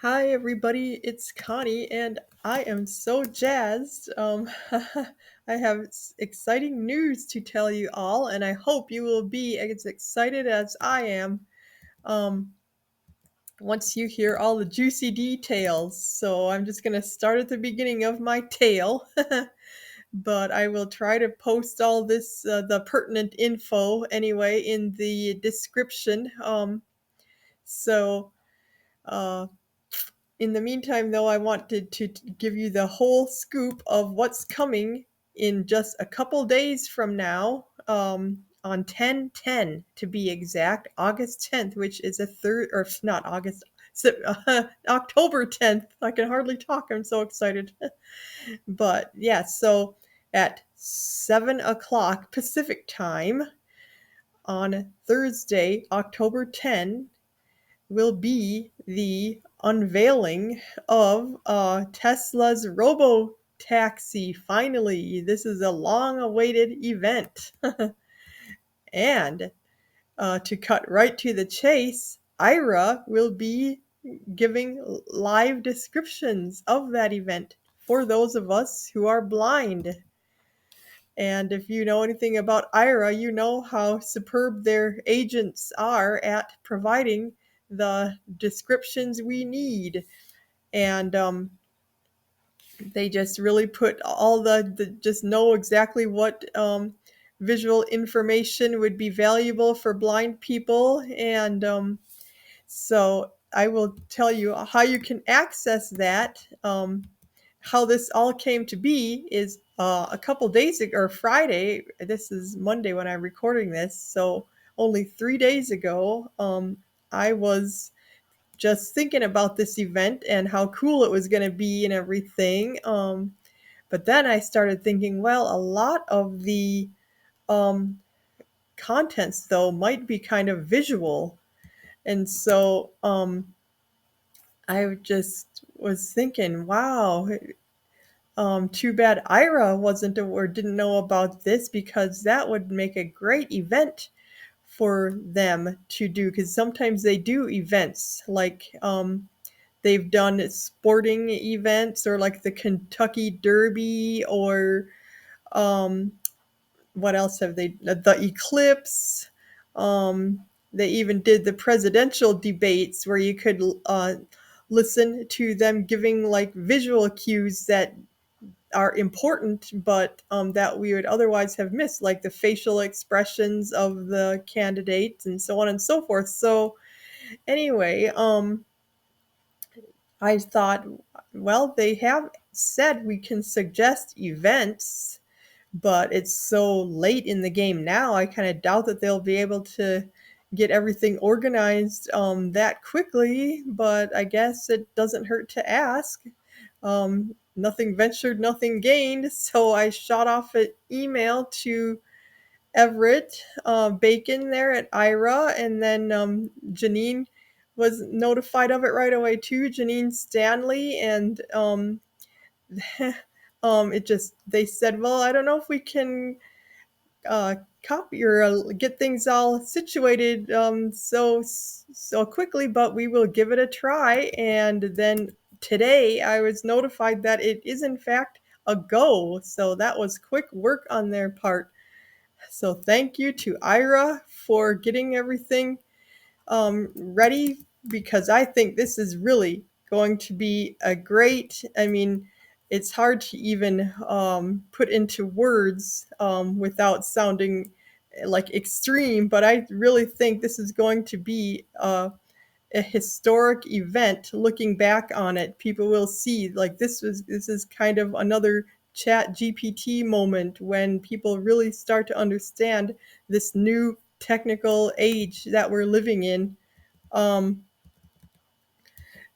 Hi, everybody. It's Connie, and I am so jazzed. I have exciting news to tell you all, and I hope you will be as excited as I am um, once you hear all the juicy details. So, I'm just going to start at the beginning of my tale, but I will try to post all this, the pertinent info anyway, in the description. So, uh, In the meantime, though, I wanted to give you the whole scoop of what's coming in just a couple days from now, on 10/10 to be exact, August 10th, which is a third, or not August, October 10th. I can hardly talk. I'm so excited. But yeah, so at 7 o'clock Pacific time on Thursday, October 10th, will be the unveiling of Tesla's Robotaxi. Finally, this is a long awaited event. And to cut right to the chase, Aira will be giving live descriptions of that event for those of us who are blind. And if you know anything about Aira, you know how superb their agents are at providing the descriptions we need. And they just really put all the just know exactly what visual information would be valuable for blind people. And so I will tell you how you can access that. How this all came to be is a couple days ago, or Friday. This is Monday when I'm recording this, so only 3 days ago, I was just thinking about this event and how cool it was going to be and everything. But then I started thinking, well, a lot of the um, contents, though, might be kind of visual. And so I just was thinking, wow, too bad Ira wasn't or didn't know about this, because that would make a great event for them to do. Because sometimes they do events like they've done sporting events, or like the Kentucky Derby, or um, what else have they? The Eclipse. Um, they even did the presidential debates where you could listen to them giving like visual cues that are important, but that we would otherwise have missed, like the facial expressions of the candidates and so on and so forth. So anyway, I thought, well, they have said we can suggest events, but it's so late in the game now. I kind of doubt that they'll be able to get everything organized that quickly, but I guess it doesn't hurt to ask. Nothing ventured, nothing gained. So I shot off an email to Everett Bacon there at Ira, and then Janine was notified of it right away too. Janine Stanley, and it just they said, well, I don't know if we can copy or get things all situated so quickly, but we will give it a try. And then today I was notified that it is in fact a go. So that was quick work on their part. So thank you to Ira for getting everything ready, because I think this is really going to be a great. I mean, it's hard to even put into words without sounding like extreme, but I really think this is going to be a historic event. Looking back on it, people will see like this is kind of another chat GPT moment, when people really start to understand this new technical age that we're living in. um,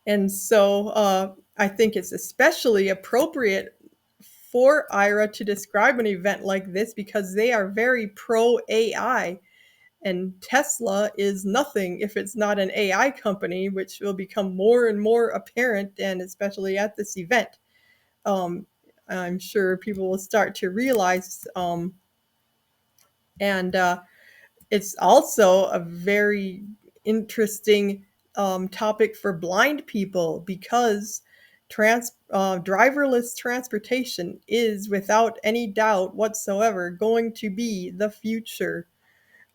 and so I think it's especially appropriate for Ira to describe an event like this, because they are very pro AI. And Tesla is nothing if it's not an AI company, which will become more and more apparent, and especially at this event. Um, I'm sure people will start to realize. And it's also a very interesting topic for blind people because driverless transportation is without any doubt whatsoever going to be the future.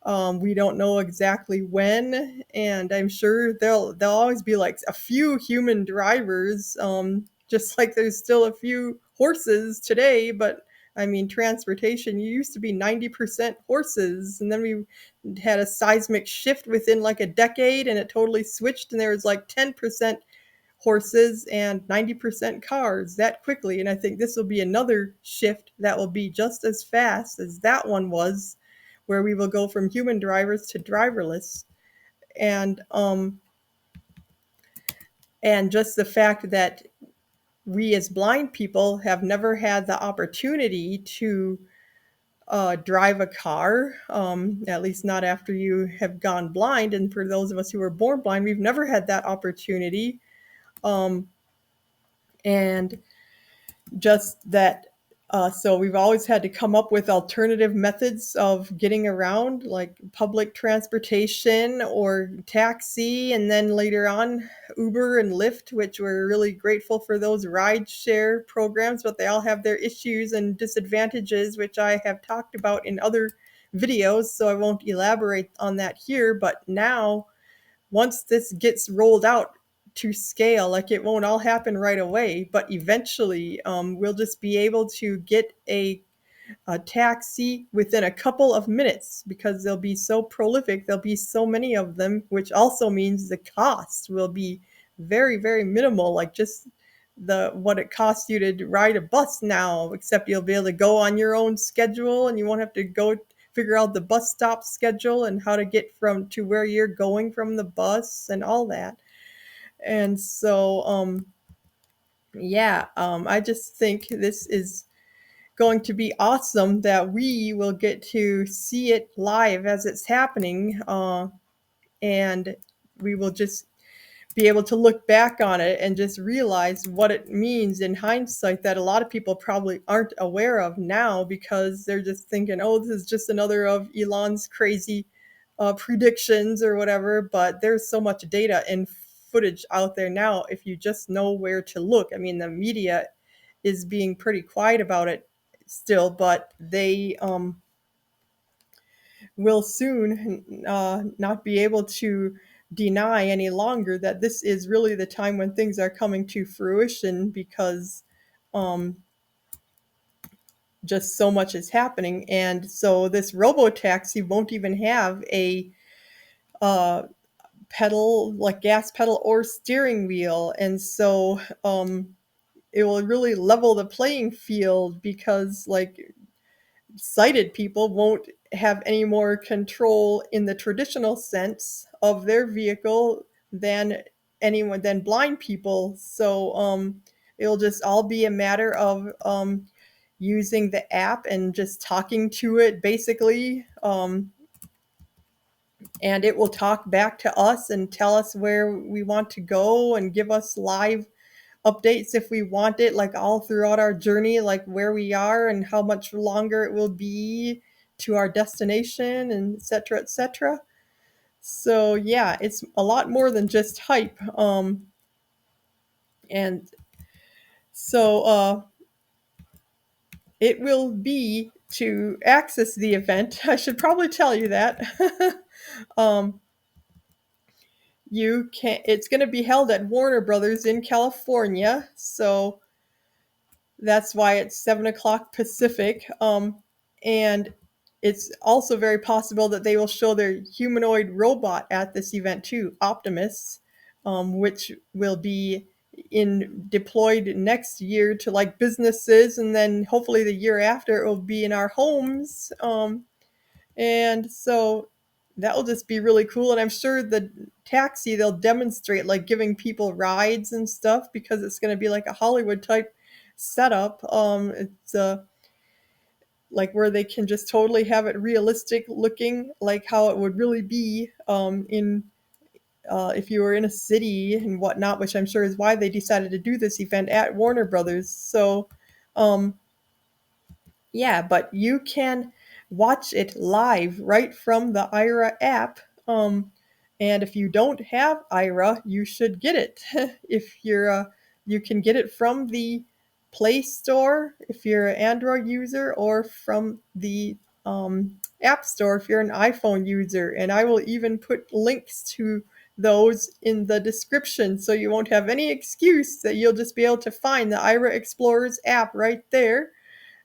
We don't know exactly when, and I'm sure there'll always be like a few human drivers, just like there's still a few horses today. But I mean, transportation used to be 90% horses, and then we had a seismic shift within like a decade, and it totally switched, and there was like 10% horses and 90% cars that quickly. And I think this will be another shift that will be just as fast as that one was, where we will go from human drivers to driverless. And and just the fact that we as blind people have never had the opportunity to drive a car, at least not after you have gone blind. And for those of us who were born blind, we've never had that opportunity. Um, and just that so we've always had to come up with alternative methods of getting around, like public transportation or taxi, and then later on Uber and Lyft, which we're really grateful for those ride share programs, but they all have their issues and disadvantages, which I have talked about in other videos, so I won't elaborate on that here. But now, once this gets rolled out to scale, like it won't all happen right away, but eventually we'll just be able to get a taxi within a couple of minutes because they'll be so prolific. There'll be so many of them, which also means the cost will be very, very minimal, like just the what it costs you to ride a bus now, except you'll be able to go on your own schedule and you won't have to go figure out the bus stop schedule and how to get from to where you're going from the bus and all that. And so I just think this is going to be awesome that we will get to see it live as it's happening, and we will just be able to look back on it and just realize what it means in hindsight that a lot of people probably aren't aware of now because they're just thinking, oh, this is just another of Elon's crazy predictions or whatever. But there's so much data and footage out there now if you just know where to look. I mean, the media is being pretty quiet about it still, but they will soon not be able to deny any longer that this is really the time when things are coming to fruition because um, just so much is happening. And so this Robotaxi won't even have a uh, pedal, like gas pedal or steering wheel. And so it will really level the playing field because, like, sighted people won't have any more control in the traditional sense of their vehicle than blind people. So it'll just all be a matter of using the app and just talking to it basically, and it will talk back to us and tell us where we want to go and give us live updates if we want it, like all throughout our journey, like where we are and how much longer it will be to our destination, and et cetera, et cetera. So yeah, it's a lot more than just hype. And so it will be to access the event. I should probably tell you that. um, you can. It's going to be held at Warner Brothers in California. So that's why it's 7 o'clock Pacific. And it's also very possible that they will show their humanoid robot at this event too, Optimus, which will be in deployed next year to like businesses, and then hopefully the year after it will be in our homes. And so that will just be really cool. And I'm sure the taxi they'll demonstrate like giving people rides and stuff because it's going to be like a Hollywood type setup. It's like where they can just totally have it realistic looking, like how it would really be in if you were in a city and whatnot, which I'm sure is why they decided to do this event at Warner Brothers. So um, yeah, but you can watch it live right from the Aira app. And if you don't have Aira, you should get it. If you're You can get it from the Play Store if you're an Android user, or from the App Store if you're an iPhone user. And I will even put links to those in the description, so you won't have any excuse, that you'll just be able to find the Aira Explorers app right there.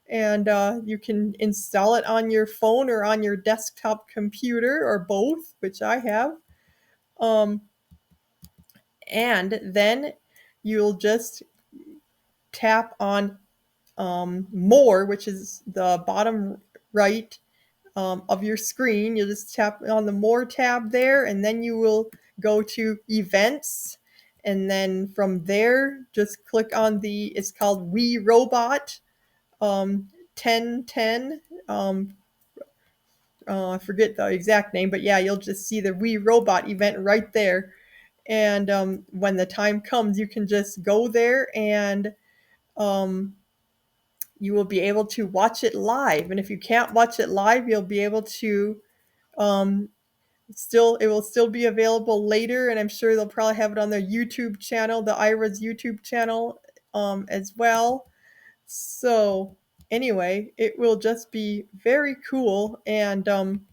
And you can install it on your phone or on your desktop computer, or both, which I have. Um, and then you'll just tap on more, which is the bottom right of your screen. You'll just tap on the more tab there, and then you will go to events. And then from there, just click on it's called We Robot 1010. I forget the exact name, but yeah, you'll just see the We Robot event right there. And when the time comes, you can just go there, and um, you will be able to watch it live. And if you can't watch it live, you'll be able to um, it will still be available later. And I'm sure they'll probably have it on their YouTube channel, the Aira's YouTube channel, as well. So anyway, it will just be very cool. And um,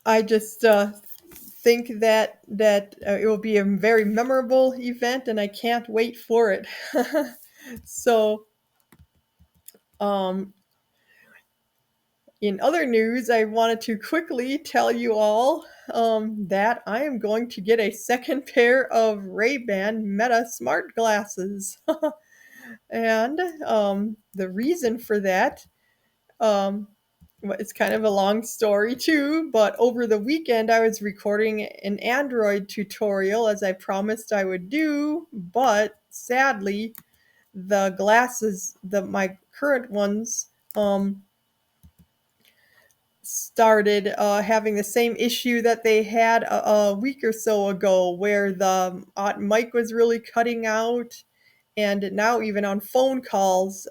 I just think that it will be a very memorable event, and I can't wait for it. So, um, in other news, I wanted to quickly tell you all that I am going to get a second pair of Ray-Ban Meta smart glasses. And the reason for that, um, it's kind of a long story too, but over the weekend I was recording an Android tutorial, as I promised I would do, but sadly the glasses, my current ones, started having the same issue that they had a week or so ago, where the mic was really cutting out. And now, even on phone calls,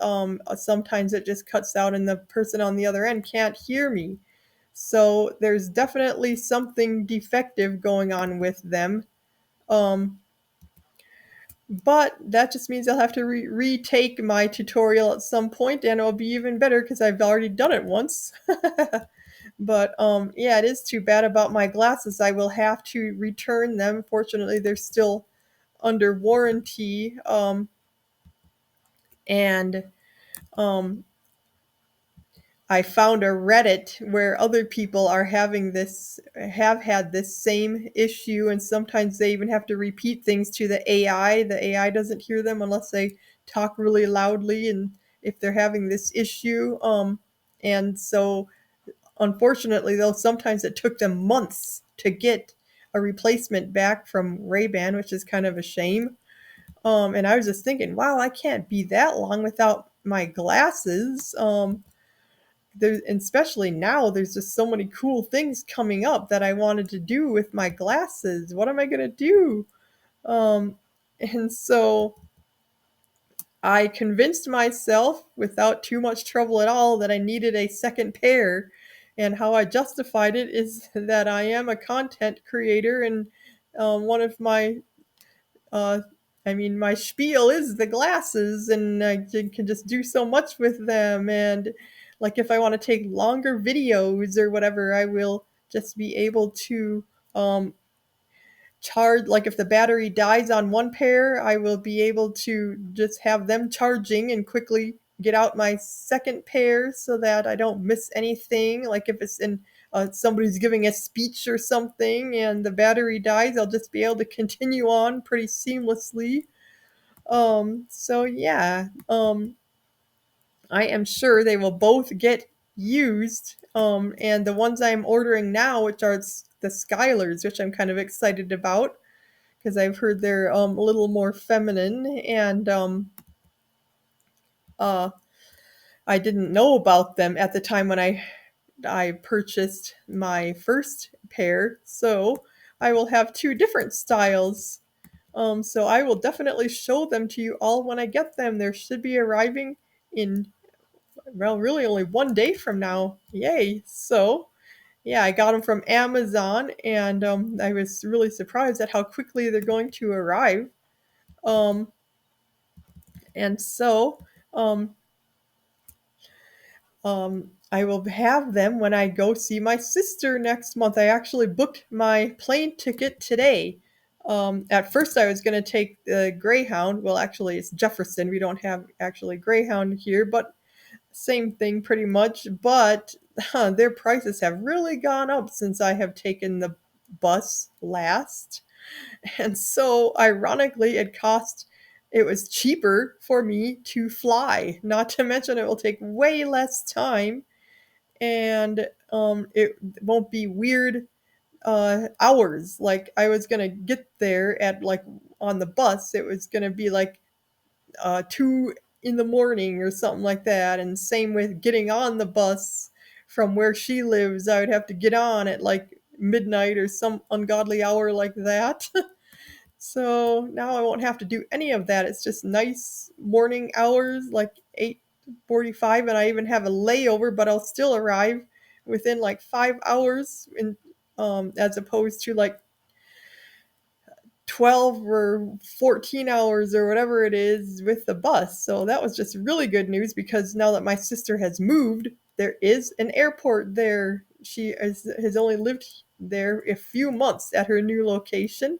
sometimes it just cuts out and the person on the other end can't hear me. So there's definitely something defective going on with them. Um, but that just means I'll have to retake my tutorial at some point, and it'll be even better because I've already done it once. But yeah, it is too bad about my glasses. I will have to return them. Fortunately, they're still under warranty. And um, I found a Reddit where other people have had this same issue, and sometimes they even have to repeat things to the AI. The AI doesn't hear them unless they talk really loudly, and if they're having this issue. And so, unfortunately, though, sometimes it took them months to get a replacement back from Ray-Ban, which is kind of a shame. And I was just thinking, wow, I can't be that long without my glasses. And especially now, there's just so many cool things coming up that I wanted to do with my glasses. What am I gonna do? Um, and so I convinced myself, without too much trouble at all, that I needed a second pair. And how I justified it is that I am a content creator, and one of my uh, my spiel is the glasses, and I can just do so much with them. And like, if I want to take longer videos or whatever, I will just be able to um, charge. Like, if the battery dies on one pair, I will be able to just have them charging and quickly get out my second pair, so that I don't miss anything. Like, if it's in somebody's giving a speech or something and the battery dies, I'll just be able to continue on pretty seamlessly. So yeah, I am sure they will both get used. And the ones I'm ordering now, which are the Skylers, which I'm kind of excited about, because I've heard they're a little more feminine. And uh, I didn't know about them at the time when I purchased my first pair, so I will have two different styles. So I will definitely show them to you all when I get them. They should be arriving in well, really only 1 day from now. Yay! So, yeah, I got them from Amazon, and I was really surprised at how quickly they're going to arrive. Um, and so, um, I will have them when I go see my sister next month. I actually booked my plane ticket today. At first, I was going to take the Greyhound. Well, actually, it's Jefferson. We don't have actually Greyhound here, but same thing pretty much. But their prices have really gone up since I have taken the bus last. And so, ironically, it was cheaper for me to fly. Not to mention, it will take way less time, and it won't be weird hours. Like I was gonna get there at like on the bus, it was gonna be like 2 in the morning or something like that. And same with getting on the bus from where she lives. I would have to get on at like midnight or some ungodly hour like that. So now I won't have to do any of that. It's just nice morning hours, like 8:45, and I even have a layover, but I'll still arrive within like 5 hours, as opposed to like 12 or 14 hours or whatever it is with the bus. So that was just really good news because now that my sister has moved, there is an airport there. Has only lived there a few months at her new location,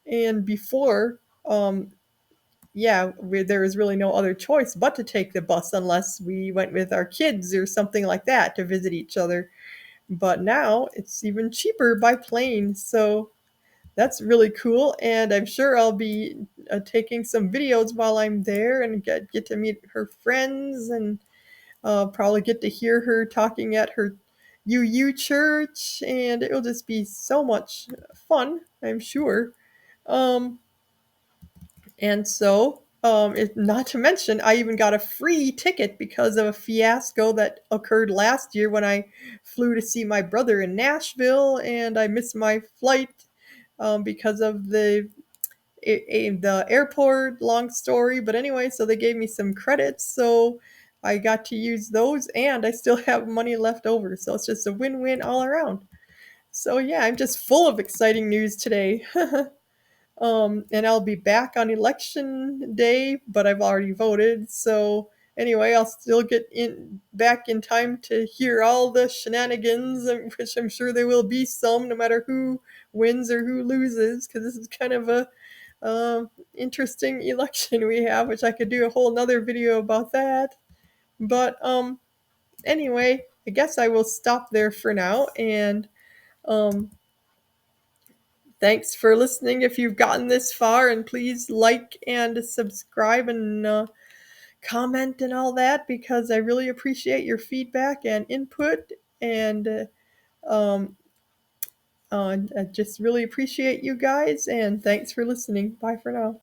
and before, yeah, there was really no other choice but to take the bus unless we went with our kids or something like that to visit each other. But now it's even cheaper by plane. So that's really cool. And I'm sure I'll be taking some videos while I'm there and get to meet her friends, and probably get to hear her talking at her UU church. And it'll just be so much fun, I'm sure. Um, And so, not to mention, I even got a free ticket because of a fiasco that occurred last year when I flew to see my brother in Nashville, and I missed my flight because of the airport. Long story, but anyway, so they gave me some credits, so I got to use those, and I still have money left over. So it's just a win-win all around. So yeah, I'm just full of exciting news today. And I'll be back on election day, but I've already voted. So anyway, I'll still get in back in time to hear all the shenanigans, which I'm sure there will be some, no matter who wins or who loses, because this is kind of a interesting election we have, which I could do a whole nother video about that. But anyway, I guess I will stop there for now, and um, thanks for listening if you've gotten this far, and please like and subscribe and comment and all that because I really appreciate your feedback and input. And um, I just really appreciate you guys, and thanks for listening. Bye for now.